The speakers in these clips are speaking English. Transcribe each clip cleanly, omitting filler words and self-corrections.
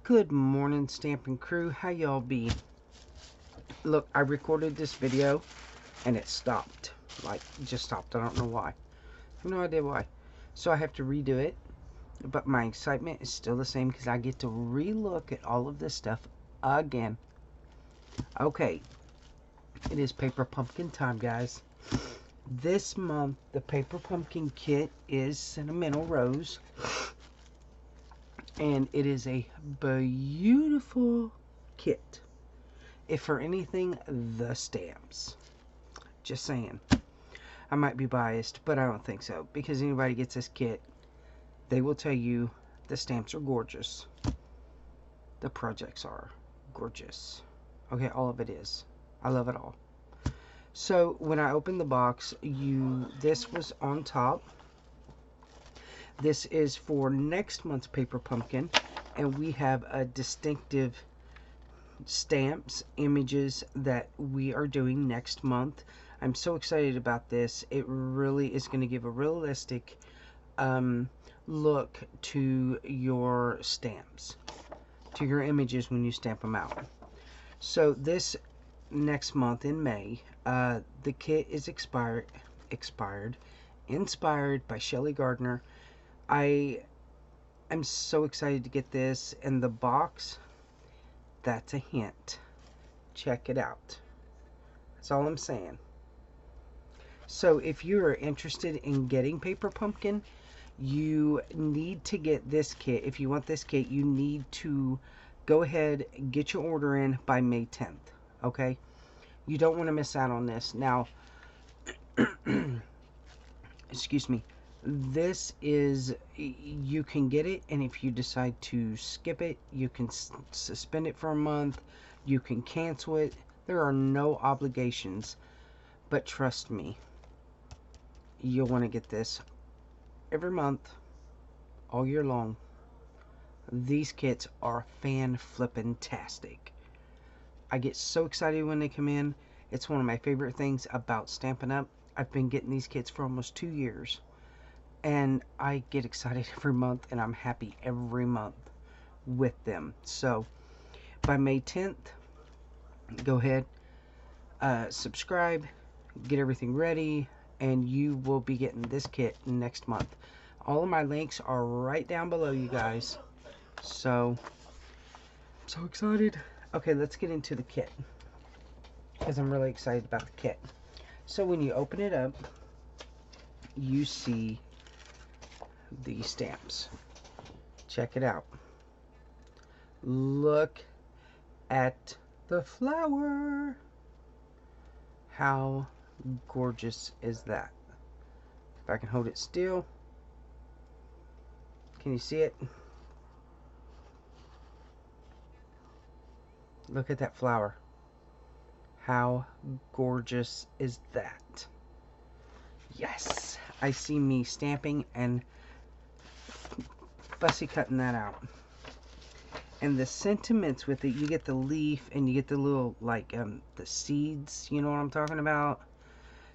Good morning, Stampin' crew. How y'all be? Look, I recorded this video and it stopped. Like, just stopped. I don't know why. I have no idea why. So I have to redo it. But my excitement is still the same because I get to re-look at all of this stuff again. Okay. It is Paper Pumpkin time, guys. This month, the Paper Pumpkin kit is Sentimental Rose. And it is a beautiful kit. If for anything, the stamps. Just saying. I might be biased, but I don't think so. Because anybody gets this kit, they will tell you the stamps are gorgeous. The projects are gorgeous. Okay, all of it is. I love it all. So, when I opened the box, this was on top. This is for next month's Paper Pumpkin, and we have a distinctive stamps, images that we are doing next month. I'm so excited about this. It really is going to give a realistic look to your stamps, to your images when you stamp them out. So this next month in May, the kit is inspired by Shelley Gardner. I'm so excited to get this, and the box, that's a hint. Check it out. That's all I'm saying. So if you are interested in getting Paper Pumpkin, you need to get this kit. If you want this kit, you need to go ahead and get your order in by May 10th. Okay? You don't want to miss out on this. Now, excuse me. This is, you can get it, and if you decide to skip it, you can suspend it for a month. You can cancel it. There are no obligations. But trust me, you'll want to get this every month, all year long. These kits are fan-flippin-tastic. I get so excited when they come in. It's one of my favorite things about Stampin' Up. I've been getting these kits for almost 2 years. And I get excited every month, and I'm happy every month with them. So, by May 10th, go ahead, subscribe, get everything ready, and you will be getting this kit next month. All of my links are right down below, you guys. So, I'm so excited. Okay, let's get into the kit, because I'm really excited about the kit. So, when you open it up, you see these stamps. Check it out. Look at the flower. How gorgeous is that? If I can hold it still. Can you see it? Look at that flower. How gorgeous is that? Yes! I see me stamping and fussy cutting that out. And the sentiments with it, you get the leaf and you get the little, like, the seeds, you know what I'm talking about?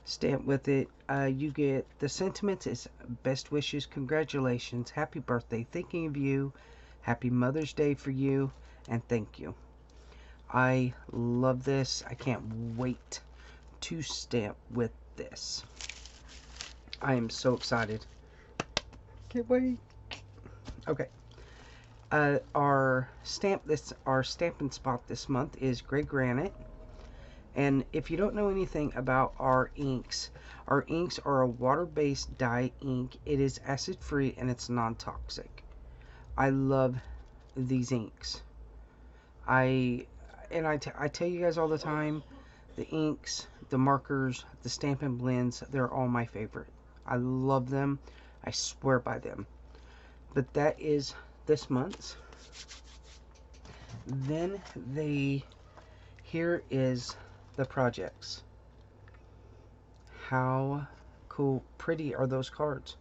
Stamp with it. You get the sentiments is best wishes, congratulations, happy birthday, thinking of you, happy Mother's Day for you, and thank you. I love this. I can't wait to stamp with this. I am so excited. Can't wait. Okay. Our Stampin' spot this month is Gray Granite. And if you don't know anything about our inks are a water-based dye ink. It is acid-free and it's non-toxic. I love these inks. I tell you guys all the time, the inks, the markers, the Stampin' blends, they're all my favorite. I love them. I swear by them. But that is this month's. Then here is the projects. How cool, pretty are those cards?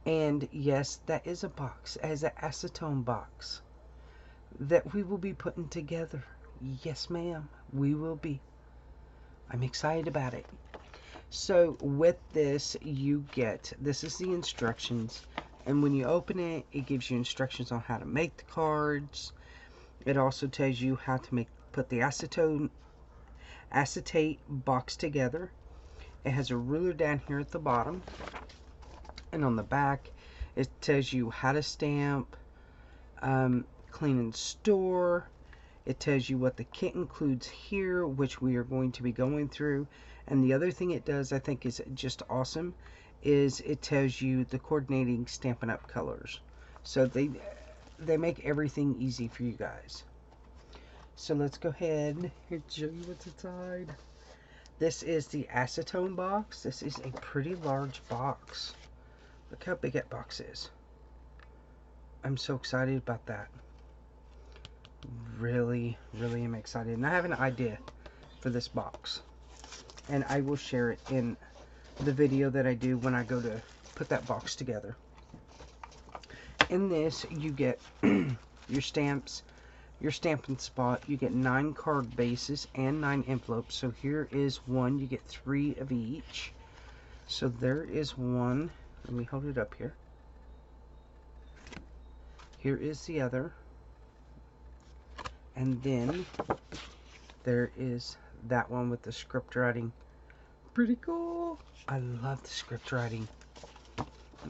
And yes, that is a box, as an acetone box that we will be putting together. Yes, ma'am, we will be. I'm excited about it. So with this, you get, this is the instructions. And when you open it, it gives you instructions on how to make the cards. It also tells you how to put the acetate box together. It has a ruler down here at the bottom. And on the back, it tells you how to stamp, clean and store. It tells you what the kit includes here, which we are going to be going through. And the other thing it does, I think is just awesome, is it tells you the coordinating Stampin' Up! Colors. So they make everything easy for you guys. So let's go ahead and show you what's inside. This is the acetone box. This is a pretty large box. Look how big that box is. I'm so excited about that. Really am excited. And I have an idea for this box. And I will share it in the video that I do when I go to put that box together. In this, you get your stamps, your Stampin' spot. You get 9 card bases and 9 envelopes. So here is one. You get 3 of each. So there is one. Let me hold it up here. Here is the other. And then there is that one with the script writing. Pretty cool. I love the script writing.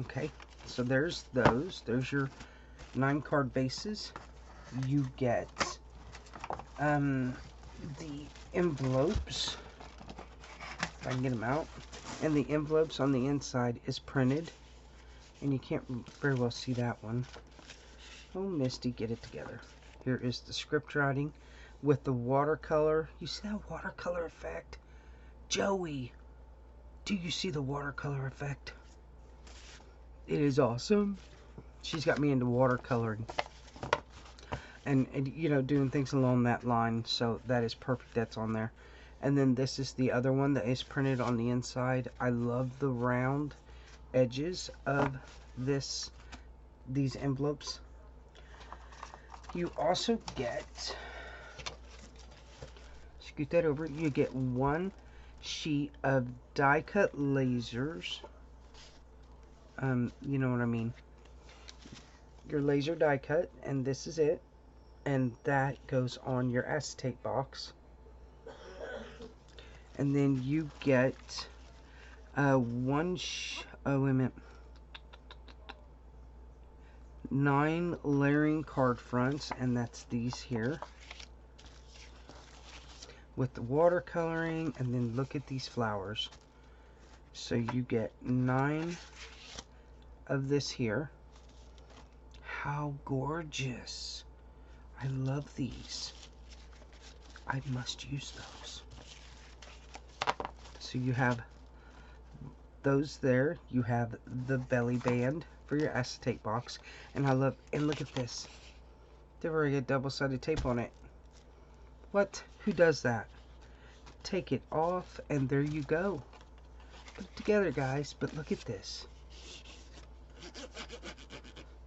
Okay, so there's those. There's your 9 card bases. You get the envelopes. If I can get them out. And the envelopes on the inside is printed. And you can't very well see that one. Oh, Misty, get it together. Here is the script writing with the watercolor. You see that watercolor effect? Joey, do you see the watercolor effect? It is awesome. She's got me into watercoloring. And you know, doing things along that line. So that is perfect. That's on there. And then this is the other one that is printed on the inside. I love the round edges of these envelopes. You also get, scoot that over, you get 1 sheet of die cut lasers. You know what I mean. Your laser die cut, and this is it. And that goes on your acetate box. And then you get oh wait a minute. 9 layering card fronts, and that's these here with the watercoloring. And then look at these flowers. So you get 9 of this here. How gorgeous. I love these. I must use those. So you have those there. You have the belly band for your acetate box. And I love, and look at this. They've already got double-sided tape on it. What? Who does that? Take it off, and there you go. Put it together, guys. But look at this.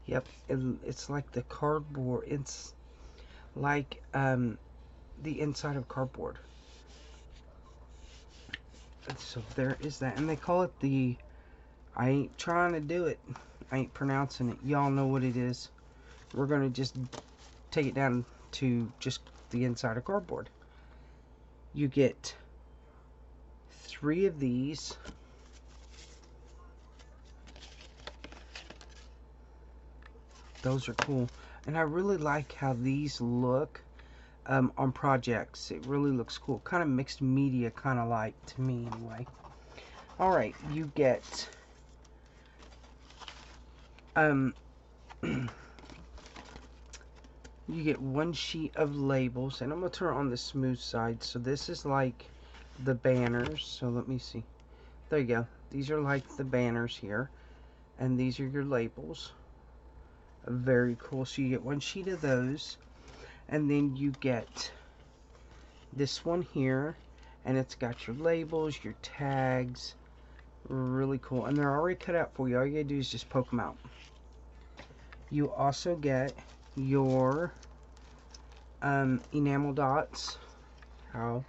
Yep, it's like the cardboard. It's like the inside of cardboard. So there is that. And they call it the, I ain't trying to do it. I ain't pronouncing it. Y'all know what it is. We're going to just take it down to just the inside of cardboard. You get 3 of these. Those are cool. And I really like how these look on projects. It really looks cool. Kind of mixed media, kind of like, to me anyway. Alright, you get you get 1 sheet of labels, and I'm going to turn it on the smooth side. So this is like the banners. So let me see. There you go. These are like the banners here, and these are your labels. Very cool. So you get 1 sheet of those, and then you get this one here, and it's got your labels, your tags. Really cool. And they're already cut out for you. All you gotta do is just poke them out. You also get your enamel dots. How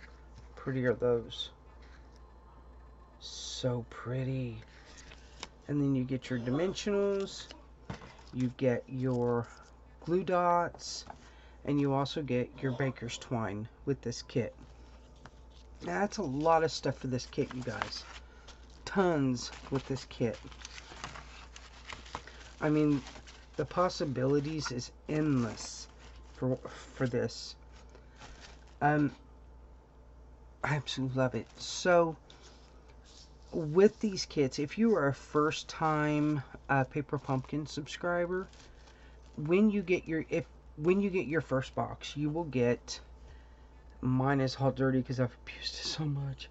pretty are those? So pretty. And then you get your dimensionals. You get your glue dots, and you also get your baker's twine with this kit. Now, that's a lot of stuff for this kit, you guys. Tons with this kit. I mean, the possibilities is endless for this. I absolutely love it. So, with these kits, if you are a first-time Paper Pumpkin subscriber, when you get your first box, you will get, mine is all dirty because I've abused it so much,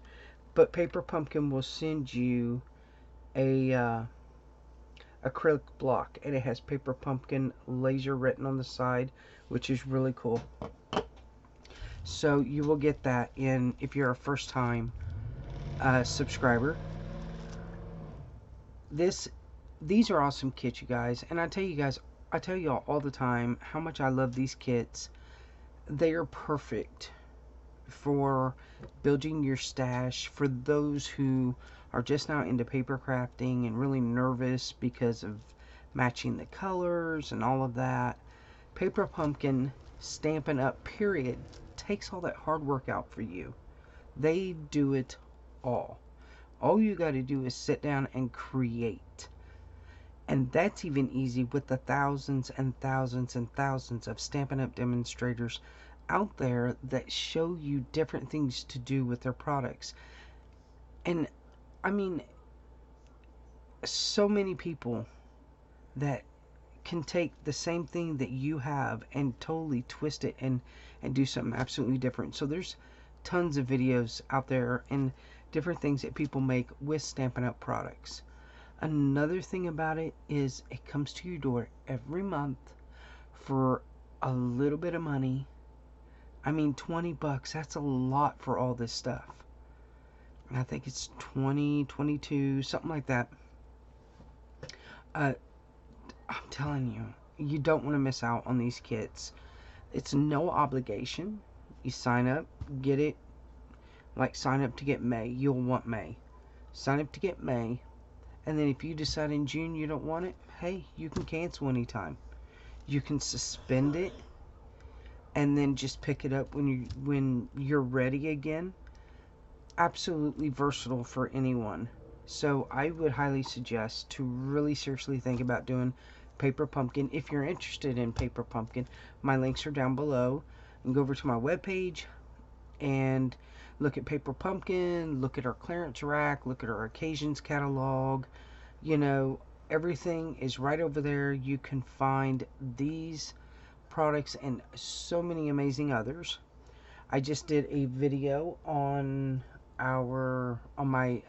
but Paper Pumpkin will send you a acrylic block, and it has Paper Pumpkin laser written on the side, which is really cool. So you will get that in if you're a first-time subscriber. These are awesome kits, you guys, and I tell you all the time how much I love these kits. They are perfect for building your stash for those who are just now into paper crafting and really nervous because of matching the colors and all of that. Paper Pumpkin Stampin' Up! Period takes all that hard work out for you. They do it all. All you got to do is sit down and create. And that's even easy with the thousands and thousands and thousands of Stampin' Up! Demonstrators out there that show you different things to do with their products. And I mean, so many people that can take the same thing that you have and totally twist it and do something absolutely different. So there's tons of videos out there and different things that people make with Stampin' Up! Products. Another thing about it is it comes to your door every month for a little bit of money. I mean, 20 bucks, that's a lot for all this stuff. I think it's 20, 22, something like that. I'm telling you, you don't want to miss out on these kits. It's no obligation. You sign up, get it. Like, sign up to get May. You'll want May. Sign up to get May. And then if you decide in June you don't want it, hey, you can cancel anytime. You can suspend it and then just pick it up when you're ready again. Absolutely versatile for anyone. So I would highly suggest to really seriously think about doing Paper Pumpkin. If you're interested in Paper Pumpkin, my links are down below. And go over to my webpage and look at Paper Pumpkin, look at our clearance rack, look at our occasions catalog. You know, everything is right over there. You can find these products and so many amazing others. I just did a video on my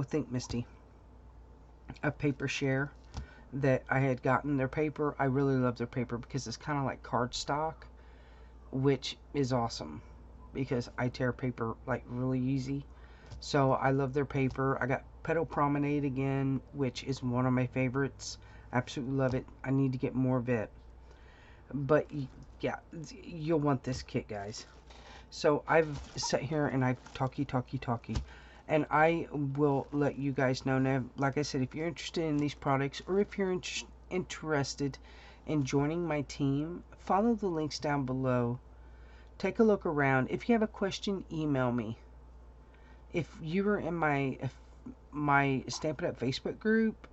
Think Misty, a paper share that I had gotten their paper. I really love their paper because it's kind of like cardstock, which is awesome because I tear paper like really easy. So I love their paper. I got Petal Promenade again, which is one of my favorites. Absolutely love it. I need to get more of it. But yeah, you'll want this kit, guys. So I've sat here and I've talky. And I will let you guys know now, like I said, if you're interested in these products or if you're interested in joining my team, follow the links down below. Take a look around. If you have a question, email me. If you are in my Stampin' Up! Facebook group,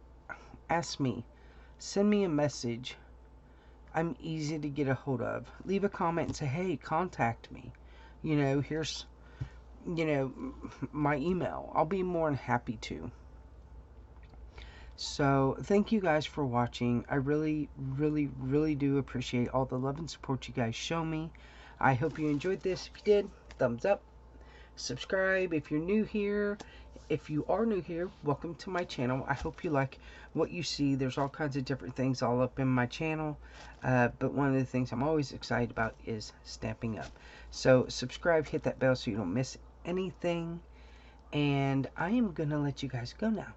ask me. Send me a message. I'm easy to get a hold of. Leave a comment and say, hey, contact me. You know, here's, you know, my email. I'll be more than happy to. So, thank you guys for watching. I really do appreciate all the love and support you guys show me. I hope you enjoyed this. If you did, thumbs up. Subscribe if you're new here. If you are new here, welcome to my channel. I hope you like what you see. There's all kinds of different things all up in my channel. But one of the things I'm always excited about is Stampin' Up. So subscribe, hit that bell so you don't miss anything. And I am going to let you guys go now.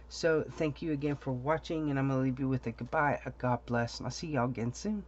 So thank you again for watching. And I'm going to leave you with a goodbye, a God bless. And I'll see y'all again soon.